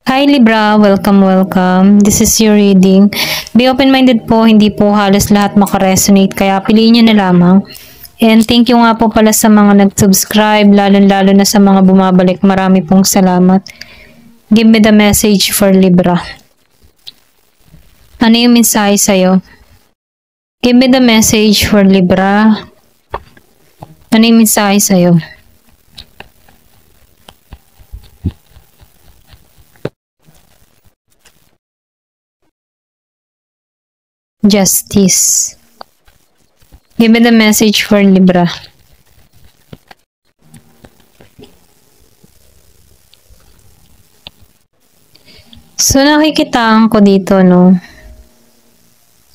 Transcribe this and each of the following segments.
Hi Libra, welcome. This is your reading. Be open-minded po, hindi po halos lahat makaresonate, kaya piliin nyo na lamang. And thank you nga po pala sa mga nag-subscribe, lalo na sa mga bumabalik. Marami pong salamat. Give me the message for Libra. Ano yung mensahe sa'yo? Give me the message for Libra. Ano yung mensahe sa'yo? Justice. Give me the message for Libra. So, nakikitaan ko dito, no?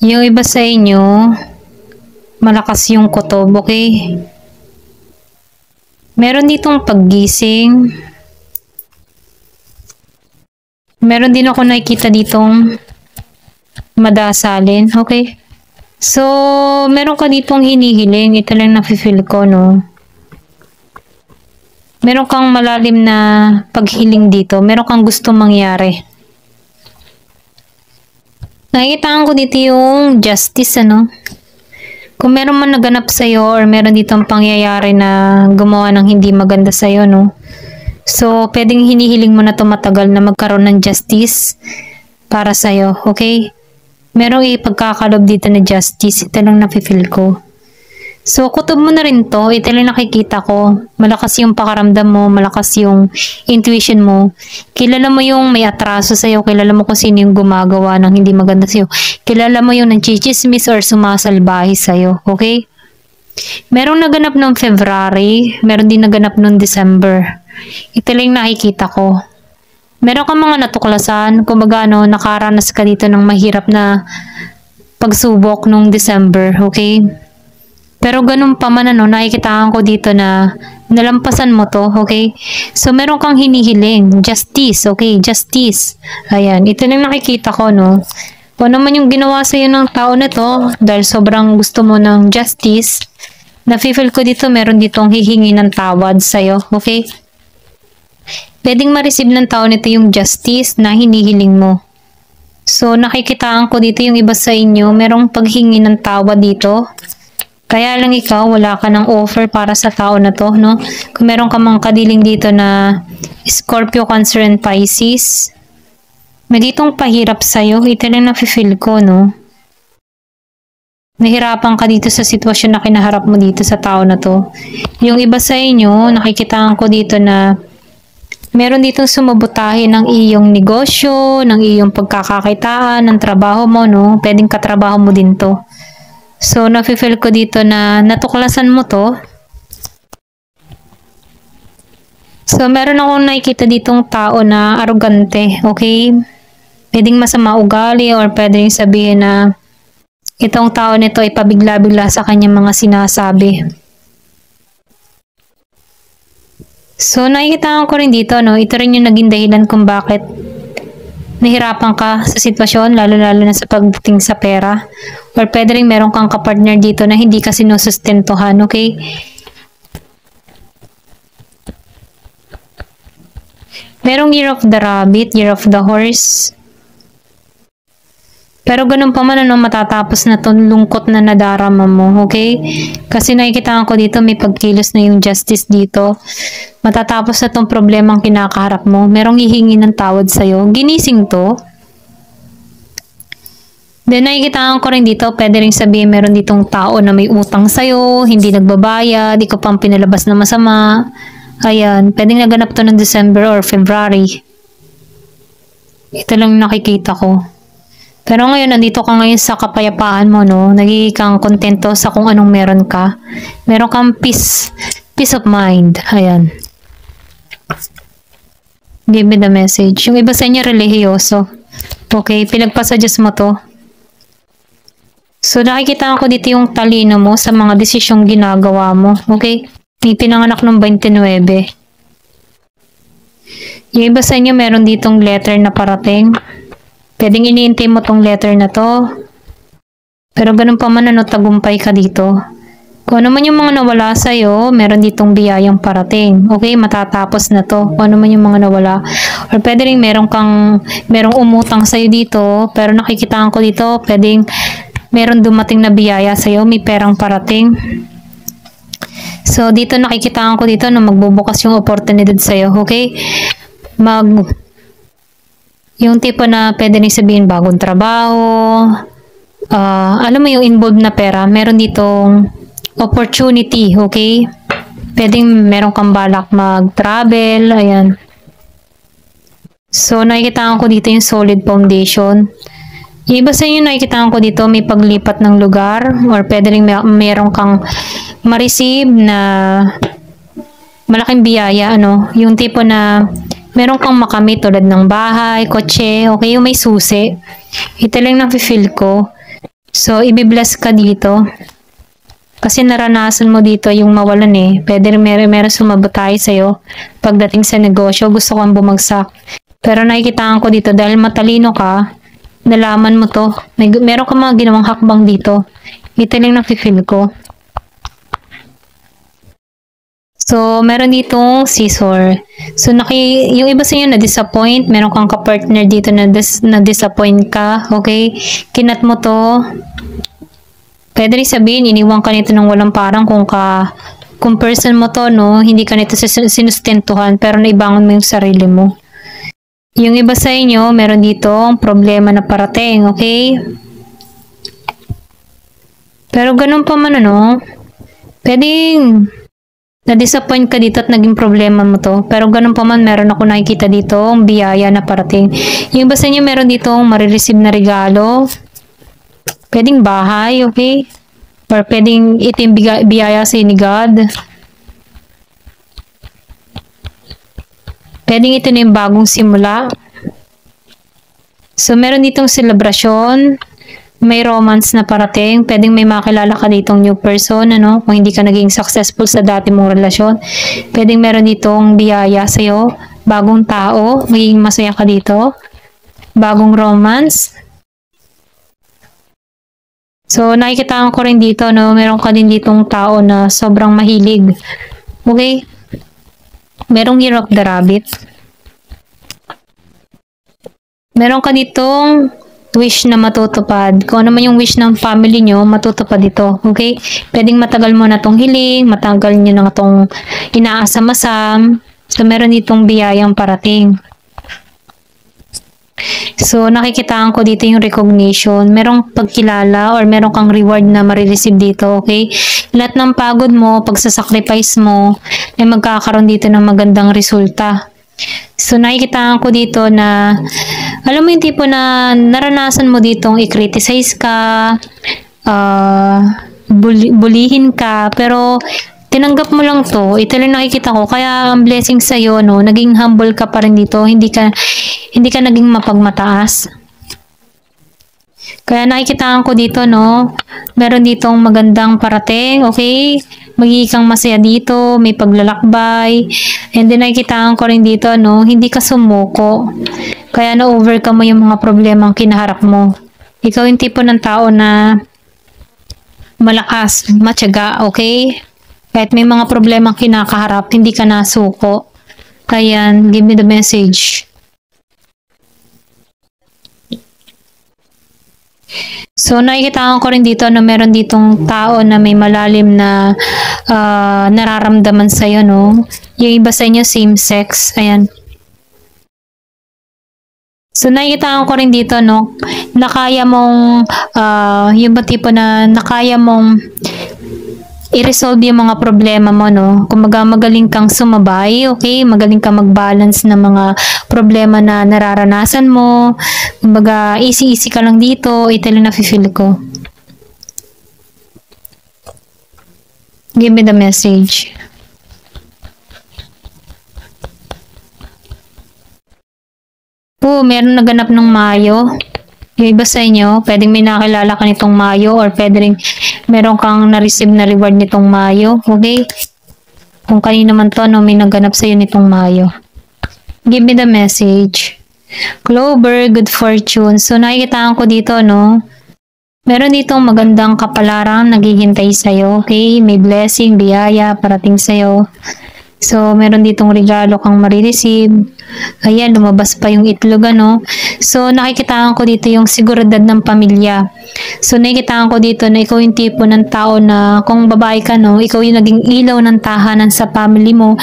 Yung iba sa inyo, malakas yung kutob, okay? Meron ditong paggising. Meron din ako nakikita ditong madasalin, okay? So, meron ka ditong hinihiling. Ito lang nafe-feel ko, no? Meron kang malalim na paghiling dito. Meron kang gustong mangyari. Nakikitaan ko dito yung justice, ano? Kung meron man naganap sa'yo or meron ditong pangyayari na gumawa ng hindi maganda sa'yo, no? So, pwedeng hinihiling mo na tumatagal na magkaroon ng justice para sa'yo, okay? Merong ipagkakalob dito na justice. Ito lang nafe-feel ko. So, kutob mo na rin to. Ito lang nakikita ko. Malakas yung pakaramdam mo. Malakas yung intuition mo. Kilala mo yung may atraso sa'yo. Kilala mo kung sino yung gumagawa ng hindi maganda sa'yo. Kilala mo yung nanchichismis or sumasalbahe sa'yo. Okay? Merong naganap ng February. Meron din naganap ng December. Ito lang nakikita ko. Meron kang mga natuklasan, kumbaga nakaranas ka dito ng mahirap na pagsubok nung December, okay? Pero ganun pa man nakikitaan ko dito na nalampasan mo to, okay? So meron kang hinihiling, justice, okay? Justice. Ayan, ito lang nakikita ko, no? Kung ano man yung ginawa sa'yo ng tao na to, dahil sobrang gusto mo ng justice, nafe-feel ko dito, meron ditong hihingi ng tawad sa'yo, okay? Pwedeng ma-receive ng tao nito yung justice na hinihiling mo. So, nakikitaan ko dito yung iba sa inyo, merong paghingi ng tawad dito. Kaya lang ikaw, wala ka ng offer para sa tao na to, no? Kung meron ka mang kadiling dito na Scorpio, Cancer, and Pisces, may ditong pahirap sa'yo. Ito lang nafe-feel ko, no? Nahirapan ka dito sa sitwasyon na kinaharap mo dito sa tao na to. Yung iba sa inyo, nakikitaan ko dito na meron ditong sumabutahe ng iyong negosyo, ng iyong pagkakakitaan, ng trabaho mo, no? Pwedeng katrabaho mo din to. So, nafe-feel ko dito na natuklasan mo to. So, meron akong nakikita ditong tao na arrogante, okay? Pwedeng masama ugali or pwedeng sabihin na itong tao nito ay pabigla-bigla sa kanyang mga sinasabi. So, nakikita ko rin dito, no? Ito rin yung naging dahilan kung bakit nahirapan ka sa sitwasyon, lalo na sa pagdating sa pera. Or pwede rin meron kang kapartner dito na hindi ka sinusustentuhan, okay? Merong Year of the Rabbit, Year of the Horse. Pero ganun pa man, matatapos na itong lungkot na nadarama mo, okay? Kasi nakikita ko dito, may pagkilos na yung justice dito. Matatapos na itong problemang kinakaharap mo. Merong hihingi ng tawad sa'yo. Ginising to. Then nakikita ko rin dito, pwede rin sabihin meron ditong tao na may utang sa'yo, hindi nagbabayad, di ko pang pinalabas na masama. Ayan, pwedeng naganap to ng December or February. Ito lang nakikita ko. Pero ngayon, nandito ka ngayon sa kapayapaan mo, no? Nagiging kang kontento sa kung anong meron ka. Meron kang peace of mind. Ayan. Give me the message. Yung iba sa inyo, relihiyoso. Okay, pinagpasa-Diyos mo to. So, nakikita ko dito yung talino mo sa mga desisyong ginagawa mo. Okay? May pinanganak ng 29. Yung iba sa inyo, meron ditong letter na parating. Pwedeng iniintay mo tong letter na to. Pero ganun pa man, tagumpay ka dito. Kung ano man yung mga nawala sa'yo, meron ditong biyayang parating. Okay, matatapos na to. Kung ano man yung mga nawala. Or pwede rin merong umutang sa'yo dito, pero nakikitaan ko dito, pwedeng meron dumating na biyaya sa'yo, may perang parating. So, dito nakikitaan ko dito na magbubukas yung oportunidad sa'yo, okay? Yung tipo na pwede rin sabihin bagong trabaho, alam mo yung involved na pera, meron ditong opportunity, okay? Pwedeng meron kang balak mag-travel, ayan. So, nakikitaan ko dito yung solid foundation. Yung iba sa inyo, nakikitaan ko dito may paglipat ng lugar or pwede rin meron kang ma-receive na malaking biyaya, ano? Yung tipo na meron kang makamit tulad ng bahay, kotse, okay? Yung may susi. Ito lang na-feel ko. So, ibibless ka dito. Kasi naranasan mo dito yung mawalan eh. Pwede rin meron sumabotay sa'yo. Pagdating sa negosyo, gusto kang bumagsak. Pero nakikitaan ko dito dahil matalino ka, nalaman mo to. Meron ka mga ginawang hakbang dito. Ito lang na-feel ko. So, meron ditong scissor. So, yung iba sa inyo na-disappoint. Meron kang ka-partner dito na na-disappoint ka. Okay? Kinat mo to. Pwede rin sabihin, iniwan ka nito ng walang parang kung person mo to, no, hindi ka nito sinustentuhan, pero naibangon mo yung sarili mo. Yung iba sa inyo, meron dito ang problema na parating, okay? Pero ganun pa man, ano, pwedeng na-disappoint ka dito at naging problema mo to. Pero ganun pa man, meron ako nakikita dito ang biyaya na parating. Yung iba sa inyo, meron dito marireceive na regalo. Pwedeng bahay, okay? Or pwedeng itim biyaya sa ni God. Pwedeng ito na yung bagong simula. So, meron ditong celebration. May romance na parating. Pwedeng may makilala ka ditong new person, ano? Kung hindi ka naging successful sa dati mong relasyon. Pwedeng meron ditong biyaya sa'yo. Bagong tao. Magiging masaya ka dito. Bagong romance. So, nakikitaan ko rin dito, no, meron ka din ditong tao na sobrang mahilig. Okay? Merong Year of the Rabbit. Meron ka ditong wish na matutupad. Kung ano man yung wish ng family nyo, matutupad ito. Okay? Pwedeng matagal mo na tong hiling, matagal nyo na tong inaasam-asam. So, meron ditong biyayang parating. So, nakikitaan ko dito yung recognition. Merong pagkilala or meron kang reward na marireceive dito, okay? Lahat ng pagod mo, pagsasacrifice mo, ay magkakaroon dito ng magandang resulta. So, nakikitaan ko dito na, alam mo yung tipo na naranasan mo ditong i-criticize ka, bulihin ka, pero tinanggap mo lang to. Ito lang nakikita ko. Kaya ang blessing sa'yo, no, naging humble ka pa rin dito. Hindi ka naging mapagmataas. Kaya nakikitaan ko dito, no, meron ditong magandang parating, okay? Magiging kang masaya dito, may paglalakbay. And then nakikitaan ko rin dito, no, hindi ka sumuko. Kaya na-overcome mo yung mga problemang kinaharap mo. Ikaw yung tipo ng tao na malakas, matyaga, okay? Kahit may mga problemang kinakaharap, hindi ka nasuko. Kaya, give me the message. So, nakikita ko rin dito na meron ditong tao na may malalim na nararamdaman sa'yo, no? Yung iba sa inyo, same sex. Ayan. So, nakikita ko rin dito, no? Nakaya mong, yung ba tipo na nakaya mong i-resolve yung mga problema mo, no? Kumaga magaling kang sumabay, okay? Magaling kang mag-balance ng mga problema na nararanasan mo. Kumaga easy-easy ka lang dito. Ito lang na-feel ko. Give me the message. Meron naganap ng Mayo. Yung iba sa inyo, pwedeng may nakilala ka nitong Mayo or pwedeng meron kang na-receive na reward nitong Mayo. Okay? Kung kanino man to, no, may naganap sa'yo nitong Mayo. Give me the message. Clover, good fortune. So, nakikitaan ko dito, no, Meron ditong magandang kapalaran naghihintay sa'yo, okay? May blessing, biyaya parating sa'yo. So, meron ditong regalo kang marireceive. Ayan, lumabas pa yung itlog, ano? So, nakikitaan ko dito yung seguridad ng pamilya. So, nakikitaan ko dito na ikaw yung tipo ng tao na kung babae ka, no? Ikaw yung naging ilaw ng tahanan sa family mo.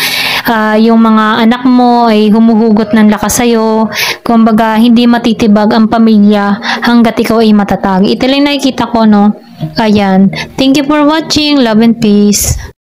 Yung mga anak mo ay humuhugot ng lakas sa'yo. Kumbaga, hindi matitibag ang pamilya hanggat ikaw ay matatag. Ito lang nakikita ko, no? Ayan. Thank you for watching. Love and peace.